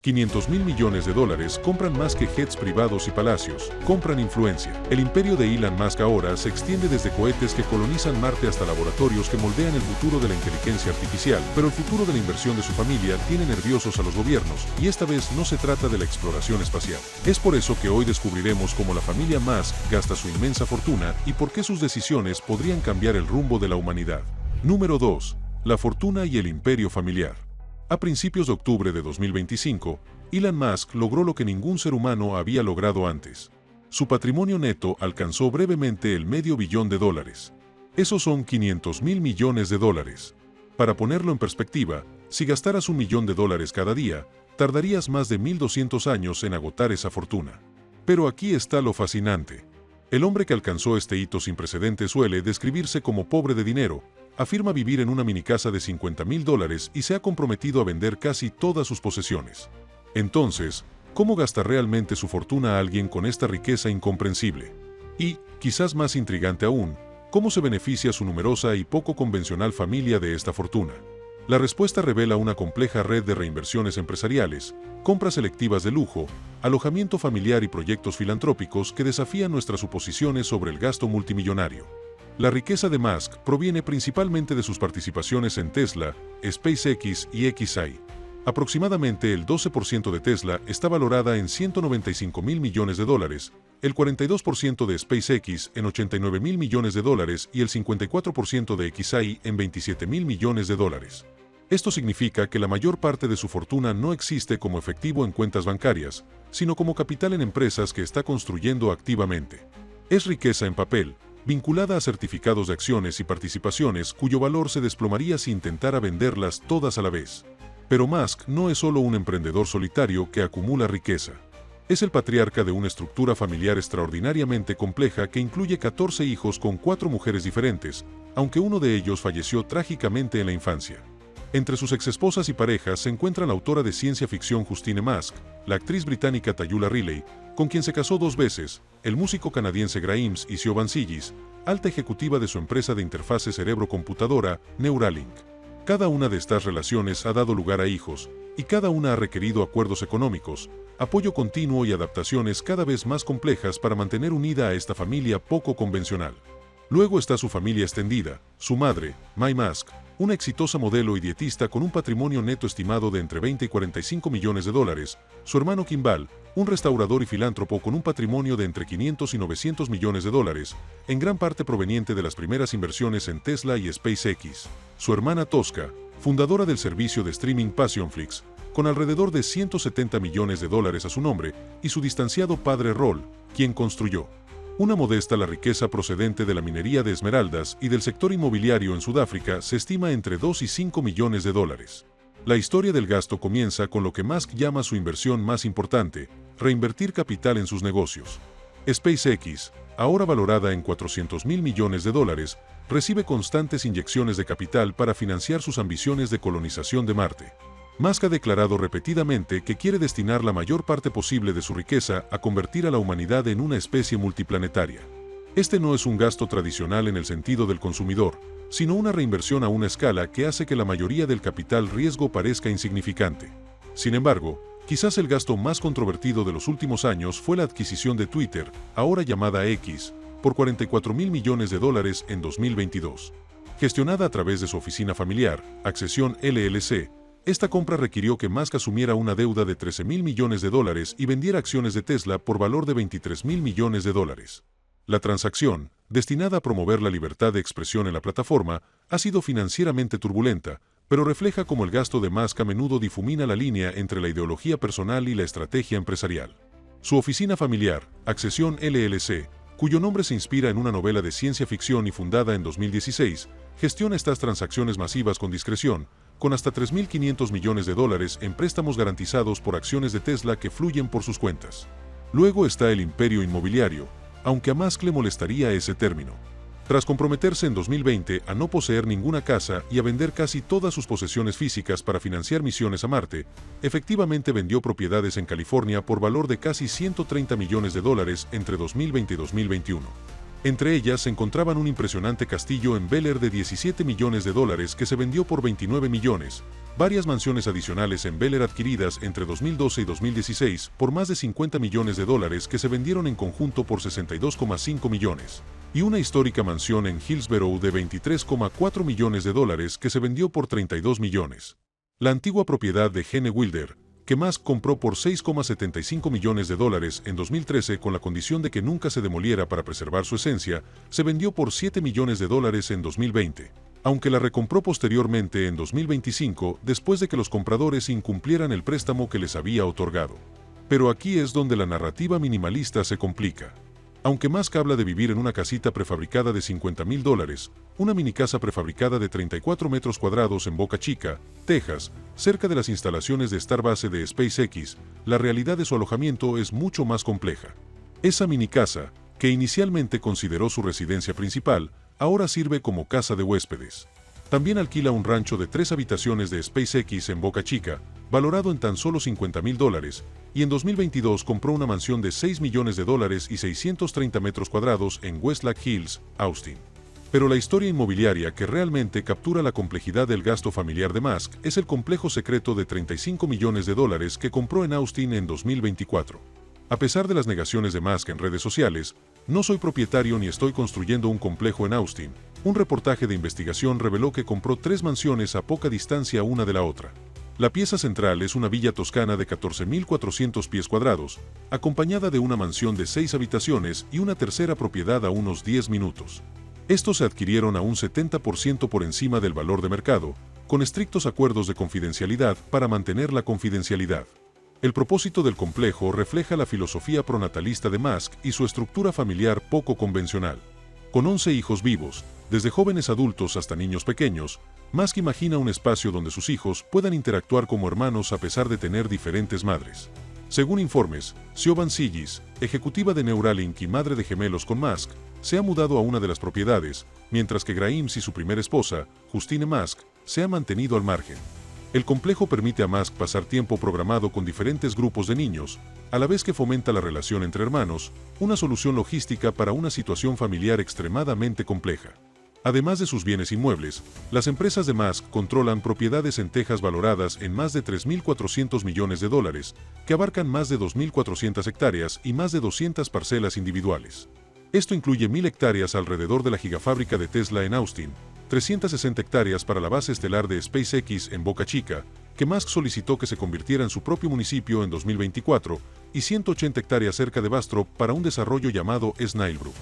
500 mil millones de dólares compran más que jets privados y palacios, compran influencia. El imperio de Elon Musk ahora se extiende desde cohetes que colonizan Marte hasta laboratorios que moldean el futuro de la inteligencia artificial, pero el futuro de la inversión de su familia tiene nerviosos a los gobiernos, y esta vez no se trata de la exploración espacial. Es por eso que hoy descubriremos cómo la familia Musk gasta su inmensa fortuna y por qué sus decisiones podrían cambiar el rumbo de la humanidad. Número 2. La fortuna y el imperio familiar. A principios de octubre de 2025, Elon Musk logró lo que ningún ser humano había logrado antes. Su patrimonio neto alcanzó brevemente el $500 millones. Esos son 500 mil millones de dólares. Para ponerlo en perspectiva, si gastaras $1 millón cada día, tardarías más de 1200 años en agotar esa fortuna. Pero aquí está lo fascinante. El hombre que alcanzó este hito sin precedentes suele describirse como pobre de dinero, afirma vivir en una minicasa de $50,000 y se ha comprometido a vender casi todas sus posesiones. Entonces, ¿cómo gasta realmente su fortuna alguien con esta riqueza incomprensible? Y, quizás más intrigante aún, ¿cómo se beneficia su numerosa y poco convencional familia de esta fortuna? La respuesta revela una compleja red de reinversiones empresariales, compras selectivas de lujo, alojamiento familiar y proyectos filantrópicos que desafían nuestras suposiciones sobre el gasto multimillonario. La riqueza de Musk proviene principalmente de sus participaciones en Tesla, SpaceX y XAI. Aproximadamente el 12% de Tesla está valorada en $195 mil millones, el 42% de SpaceX en $89 mil millones y el 54% de XAI en $27 mil millones. Esto significa que la mayor parte de su fortuna no existe como efectivo en cuentas bancarias, sino como capital en empresas que está construyendo activamente. Es riqueza en papel, vinculada a certificados de acciones y participaciones cuyo valor se desplomaría si intentara venderlas todas a la vez. Pero Musk no es solo un emprendedor solitario que acumula riqueza. Es el patriarca de una estructura familiar extraordinariamente compleja que incluye 14 hijos con 4 mujeres diferentes, aunque uno de ellos falleció trágicamente en la infancia. Entre sus exesposas y parejas se encuentra la autora de ciencia ficción Justine Musk, la actriz británica Taylor Riley, con quien se casó 2 veces, el músico canadiense Graemes y Siobhan Sigis, alta ejecutiva de su empresa de interfase cerebro-computadora, Neuralink. Cada una de estas relaciones ha dado lugar a hijos, y cada una ha requerido acuerdos económicos, apoyo continuo y adaptaciones cada vez más complejas para mantener unida a esta familia poco convencional. Luego está su familia extendida, su madre, May Musk, una exitosa modelo y dietista con un patrimonio neto estimado de entre $20 y $45 millones, su hermano Kimball, un restaurador y filántropo con un patrimonio de entre $500 y $900 millones, en gran parte proveniente de las primeras inversiones en Tesla y SpaceX, su hermana Tosca, fundadora del servicio de streaming Passionflix, con alrededor de $170 millones a su nombre, y su distanciado padre Roll, quien construyó una modesta la riqueza procedente de la minería de esmeraldas y del sector inmobiliario en Sudáfrica se estima entre $2 y $5 millones. La historia del gasto comienza con lo que Musk llama su inversión más importante, reinvertir capital en sus negocios. SpaceX, ahora valorada en $400 mil millones, recibe constantes inyecciones de capital para financiar sus ambiciones de colonización de Marte. Musk ha declarado repetidamente que quiere destinar la mayor parte posible de su riqueza a convertir a la humanidad en una especie multiplanetaria. Este no es un gasto tradicional en el sentido del consumidor, sino una reinversión a una escala que hace que la mayoría del capital riesgo parezca insignificante. Sin embargo, quizás el gasto más controvertido de los últimos años fue la adquisición de Twitter, ahora llamada X, por $44 mil millones en 2022. Gestionada a través de su oficina familiar, Accession LLC, esta compra requirió que Musk asumiera una deuda de $13 mil millones y vendiera acciones de Tesla por valor de $23 mil millones. La transacción, destinada a promover la libertad de expresión en la plataforma, ha sido financieramente turbulenta, pero refleja cómo el gasto de Musk a menudo difumina la línea entre la ideología personal y la estrategia empresarial. Su oficina familiar, Accession LLC, cuyo nombre se inspira en una novela de ciencia ficción y fundada en 2016, gestiona estas transacciones masivas con discreción, con hasta $3.500 millones en préstamos garantizados por acciones de Tesla que fluyen por sus cuentas. Luego está el imperio inmobiliario, aunque a Musk le molestaría ese término. Tras comprometerse en 2020 a no poseer ninguna casa y a vender casi todas sus posesiones físicas para financiar misiones a Marte, efectivamente vendió propiedades en California por valor de casi $130 millones entre 2020 y 2021. Entre ellas se encontraban un impresionante castillo en Bel Air de 17 millones de dólares que se vendió por 29 millones, varias mansiones adicionales en Bel Air adquiridas entre 2012 y 2016 por más de 50 millones de dólares que se vendieron en conjunto por 62,5 millones, y una histórica mansión en Hillsborough de 23,4 millones de dólares que se vendió por 32 millones. La antigua propiedad de Gene Wilder, que Musk compró por 6,75 millones de dólares en 2013 con la condición de que nunca se demoliera para preservar su esencia, se vendió por 7 millones de dólares en 2020, aunque la recompró posteriormente en 2025 después de que los compradores incumplieran el préstamo que les había otorgado. Pero aquí es donde la narrativa minimalista se complica. Aunque Musk habla de vivir en una casita prefabricada de $50,000, una minicasa prefabricada de 34 metros cuadrados en Boca Chica, Texas, cerca de las instalaciones de Starbase de SpaceX, la realidad de su alojamiento es mucho más compleja. Esa minicasa, que inicialmente consideró su residencia principal, ahora sirve como casa de huéspedes. También alquila un rancho de 3 habitaciones de SpaceX en Boca Chica, valorado en tan solo $50,000, y en 2022 compró una mansión de 6 millones de dólares y 630 metros cuadrados en Westlake Hills, Austin. Pero la historia inmobiliaria que realmente captura la complejidad del gasto familiar de Musk es el complejo secreto de 35 millones de dólares que compró en Austin en 2024. A pesar de las negaciones de Musk en redes sociales, no soy propietario ni estoy construyendo un complejo en Austin. Un reportaje de investigación reveló que compró 3 mansiones a poca distancia una de la otra. La pieza central es una villa toscana de 14.400 pies cuadrados, acompañada de una mansión de 6 habitaciones y una tercera propiedad a unos 10 minutos. Estos se adquirieron a un 70% por encima del valor de mercado, con estrictos acuerdos de confidencialidad para mantener la confidencialidad. El propósito del complejo refleja la filosofía pronatalista de Musk y su estructura familiar poco convencional. Con 11 hijos vivos, desde jóvenes adultos hasta niños pequeños, Musk imagina un espacio donde sus hijos puedan interactuar como hermanos a pesar de tener diferentes madres. Según informes, Siobhan Sigis, ejecutiva de Neuralink y madre de gemelos con Musk, se ha mudado a una de las propiedades, mientras que Grimes y su primera esposa, Justine Musk, se han mantenido al margen. El complejo permite a Musk pasar tiempo programado con diferentes grupos de niños, a la vez que fomenta la relación entre hermanos, una solución logística para una situación familiar extremadamente compleja. Además de sus bienes inmuebles, las empresas de Musk controlan propiedades en Texas valoradas en más de 3.400 millones de dólares, que abarcan más de 2.400 hectáreas y más de 200 parcelas individuales. Esto incluye 1.000 hectáreas alrededor de la gigafábrica de Tesla en Austin, 360 hectáreas para la base estelar de SpaceX en Boca Chica, que Musk solicitó que se convirtiera en su propio municipio en 2024, y 180 hectáreas cerca de Bastrop para un desarrollo llamado Snellbrook.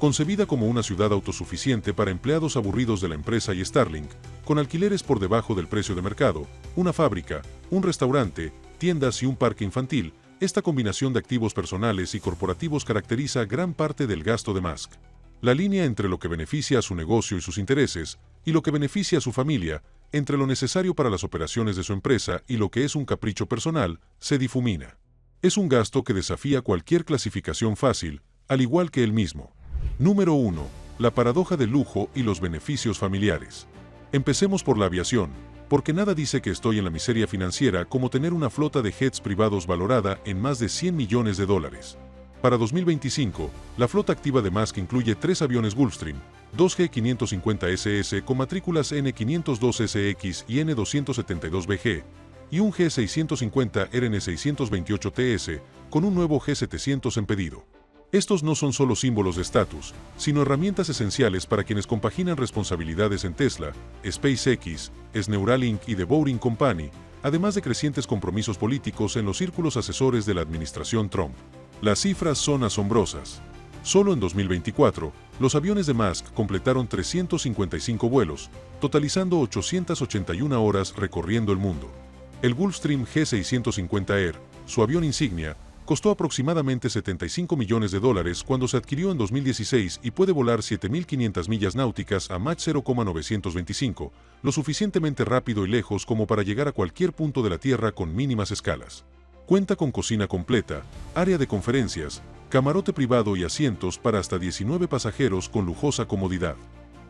Concebida como una ciudad autosuficiente para empleados aburridos de la empresa y Starlink, con alquileres por debajo del precio de mercado, una fábrica, un restaurante, tiendas y un parque infantil, esta combinación de activos personales y corporativos caracteriza gran parte del gasto de Musk. La línea entre lo que beneficia a su negocio y sus intereses, y lo que beneficia a su familia, entre lo necesario para las operaciones de su empresa y lo que es un capricho personal, se difumina. Es un gasto que desafía cualquier clasificación fácil, al igual que él mismo. Número 1. La paradoja del lujo y los beneficios familiares. Empecemos por la aviación, porque nada dice que estoy en la miseria financiera como tener una flota de jets privados valorada en más de 100 millones de dólares. Para 2025, la flota activa de Musk incluye 3 aviones Gulfstream, 2 G550SS con matrículas N502SX y N272BG, y un G650 RN628TS con un nuevo G700 en pedido. Estos no son solo símbolos de estatus, sino herramientas esenciales para quienes compaginan responsabilidades en Tesla, SpaceX, Neuralink y The Boring Company, además de crecientes compromisos políticos en los círculos asesores de la administración Trump. Las cifras son asombrosas. Solo en 2024, los aviones de Musk completaron 355 vuelos, totalizando 881 horas recorriendo el mundo. El Gulfstream G650 Air, su avión insignia, costó aproximadamente 75 millones de dólares cuando se adquirió en 2016 y puede volar 7.500 millas náuticas a Mach 0,925, lo suficientemente rápido y lejos como para llegar a cualquier punto de la Tierra con mínimas escalas. Cuenta con cocina completa, área de conferencias, camarote privado y asientos para hasta 19 pasajeros con lujosa comodidad.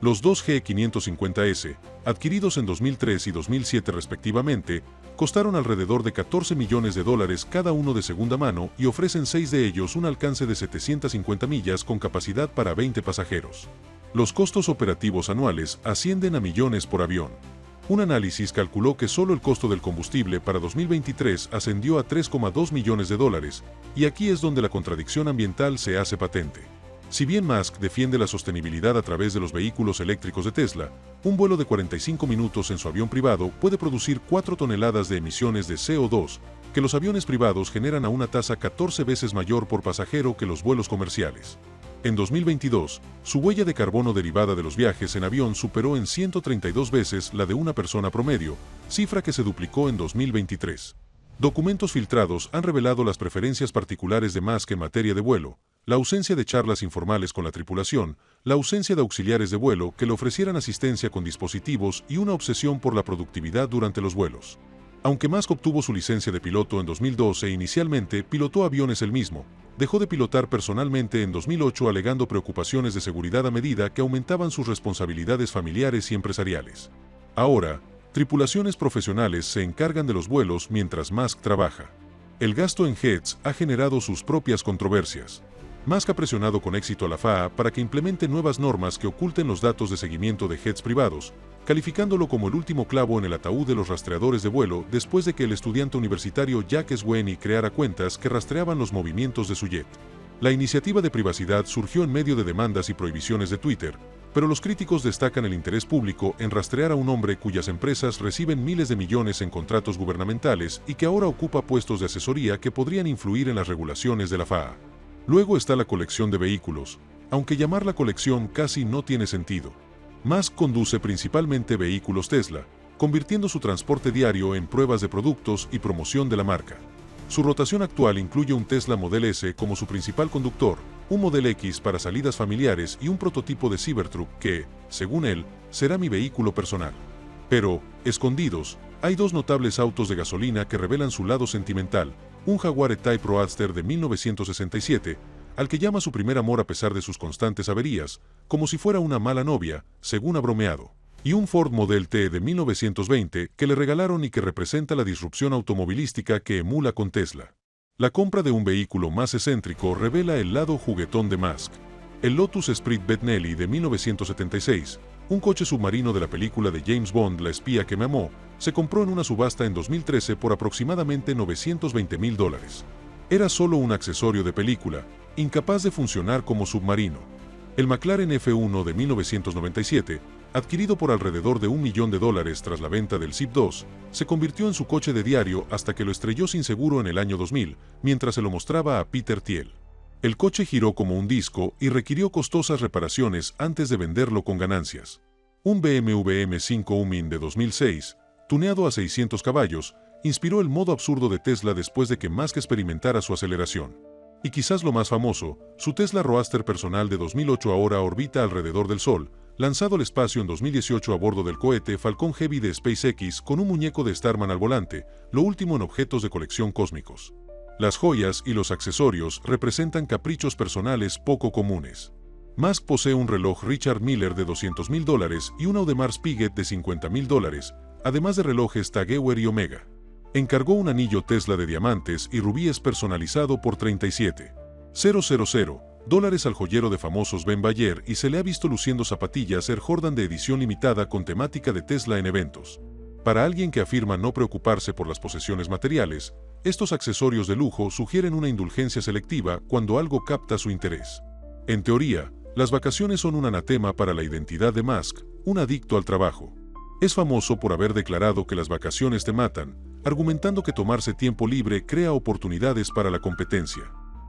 Los dos G550S, adquiridos en 2003 y 2007 respectivamente, Costaron alrededor de 14 millones de dólares cada uno de segunda mano y ofrecen 6 de ellos un alcance de 750 millas con capacidad para 20 pasajeros. Los costos operativos anuales ascienden a millones por avión. Un análisis calculó que solo el costo del combustible para 2023 ascendió a 3,2 millones de dólares, y aquí es donde la contradicción ambiental se hace patente. Si bien Musk defiende la sostenibilidad a través de los vehículos eléctricos de Tesla, un vuelo de 45 minutos en su avión privado puede producir 4 toneladas de emisiones de CO2, que los aviones privados generan a una tasa 14 veces mayor por pasajero que los vuelos comerciales. En 2022, su huella de carbono derivada de los viajes en avión superó en 132 veces la de una persona promedio, cifra que se duplicó en 2023. Documentos filtrados han revelado las preferencias particulares de Musk en materia de vuelo, la ausencia de charlas informales con la tripulación, la ausencia de auxiliares de vuelo que le ofrecieran asistencia con dispositivos y una obsesión por la productividad durante los vuelos. Aunque Musk obtuvo su licencia de piloto en 2012 e inicialmente pilotó aviones él mismo, dejó de pilotar personalmente en 2008 alegando preocupaciones de seguridad a medida que aumentaban sus responsabilidades familiares y empresariales. Ahora, tripulaciones profesionales se encargan de los vuelos mientras Musk trabaja. El gasto en jets ha generado sus propias controversias. Musk ha presionado con éxito a la FAA para que implemente nuevas normas que oculten los datos de seguimiento de jets privados, calificándolo como el último clavo en el ataúd de los rastreadores de vuelo después de que el estudiante universitario Jack Sweeney creara cuentas que rastreaban los movimientos de su jet. La iniciativa de privacidad surgió en medio de demandas y prohibiciones de Twitter, pero los críticos destacan el interés público en rastrear a un hombre cuyas empresas reciben miles de millones en contratos gubernamentales y que ahora ocupa puestos de asesoría que podrían influir en las regulaciones de la FAA. Luego está la colección de vehículos, aunque llamarla colección casi no tiene sentido. Musk conduce principalmente vehículos Tesla, convirtiendo su transporte diario en pruebas de productos y promoción de la marca. Su rotación actual incluye un Tesla Model S como su principal conductor, un Model X para salidas familiares y un prototipo de Cybertruck que, según él, será mi vehículo personal. Pero, escondidos, hay dos notables autos de gasolina que revelan su lado sentimental, un Jaguar E-Type Roadster de 1967, al que llama su primer amor a pesar de sus constantes averías, como si fuera una mala novia, según ha bromeado, y un Ford Model T de 1920 que le regalaron y que representa la disrupción automovilística que emula con Tesla. La compra de un vehículo más excéntrico revela el lado juguetón de Musk. El Lotus Esprit Bentley de 1976, un coche submarino de la película de James Bond La espía que me amó, se compró en una subasta en 2013 por aproximadamente $920,000. Era solo un accesorio de película, incapaz de funcionar como submarino. El McLaren F1 de 1997, adquirido por alrededor de $1 millón tras la venta del ZIP-2, se convirtió en su coche de diario hasta que lo estrelló sin seguro en el año 2000, mientras se lo mostraba a Peter Thiel. El coche giró como un disco y requirió costosas reparaciones antes de venderlo con ganancias. Un BMW M5 Hummin de 2006, tuneado a 600 caballos, inspiró el modo absurdo de Tesla después de que Musk experimentara su aceleración. Y quizás lo más famoso, su Tesla Roadster personal de 2008 ahora orbita alrededor del Sol, lanzado al espacio en 2018 a bordo del cohete Falcon Heavy de SpaceX con un muñeco de Starman al volante, lo último en objetos de colección cósmicos. Las joyas y los accesorios representan caprichos personales poco comunes. Musk posee un reloj Richard Miller de $200,000 y un Audemars Piguet de $50,000, además de relojes Tag Heuer y Omega. Encargó un anillo Tesla de diamantes y rubíes personalizado por $37,000 al joyero de famosos Ben Bayer y se le ha visto luciendo zapatillas Air Jordan de edición limitada con temática de Tesla en eventos. Para alguien que afirma no preocuparse por las posesiones materiales, estos accesorios de lujo sugieren una indulgencia selectiva cuando algo capta su interés. En teoría, las vacaciones son un anatema para la identidad de Musk, un adicto al trabajo. Es famoso por haber declarado que las vacaciones te matan, argumentando que tomarse tiempo libre crea oportunidades para la competencia.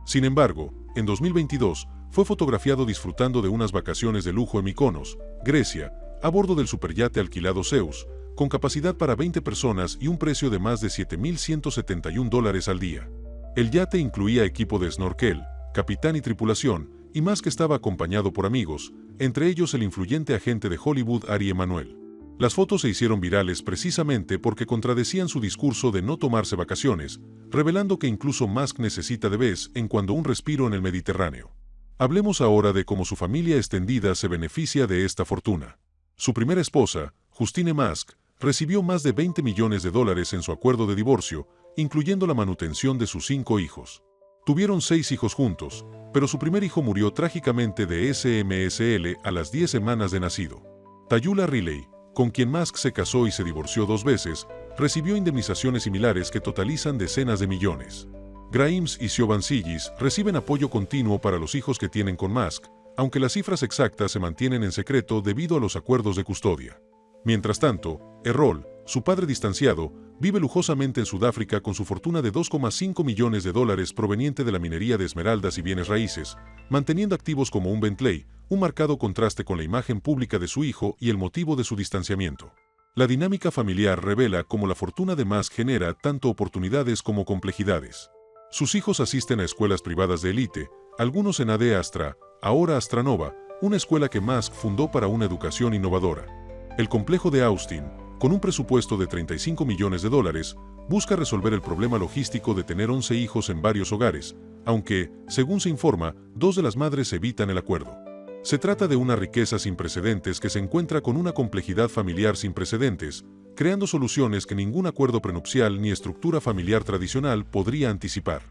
Sin embargo, en 2022, fue fotografiado disfrutando de unas vacaciones de lujo en Mykonos, Grecia, a bordo del superyate alquilado Zeus, con capacidad para 20 personas y un precio de más de $7,171 al día. El yate incluía equipo de snorkel, capitán y tripulación, y más que estaba acompañado por amigos, entre ellos el influyente agente de Hollywood Ari Emanuel. Las fotos se hicieron virales precisamente porque contradecían su discurso de no tomarse vacaciones, revelando que incluso Musk necesita de vez en cuando un respiro en el Mediterráneo. Hablemos ahora de cómo su familia extendida se beneficia de esta fortuna. Su primera esposa, Justine Musk, recibió más de $20 millones en su acuerdo de divorcio, incluyendo la manutención de sus 5 hijos. Tuvieron 6 hijos juntos, pero su primer hijo murió trágicamente de SMSL a las 10 semanas de nacido. Tayula Riley, con quien Musk se casó y se divorció 2 veces, recibió indemnizaciones similares que totalizan decenas de millones. Grimes y Siobhan Sigis reciben apoyo continuo para los hijos que tienen con Musk, aunque las cifras exactas se mantienen en secreto debido a los acuerdos de custodia. Mientras tanto, Errol, su padre distanciado, vive lujosamente en Sudáfrica con su fortuna de $2,5 millones proveniente de la minería de esmeraldas y bienes raíces, manteniendo activos como un Bentley, un marcado contraste con la imagen pública de su hijo y el motivo de su distanciamiento. La dinámica familiar revela cómo la fortuna de Musk genera tanto oportunidades como complejidades. Sus hijos asisten a escuelas privadas de élite, algunos en AD Astra, ahora Astranova, una escuela que Musk fundó para una educación innovadora. El complejo de Austin, con un presupuesto de $35 millones, busca resolver el problema logístico de tener 11 hijos en varios hogares, aunque, según se informa, 2 de las madres evitan el acuerdo. Se trata de una riqueza sin precedentes que se encuentra con una complejidad familiar sin precedentes, creando soluciones que ningún acuerdo prenupcial ni estructura familiar tradicional podría anticipar.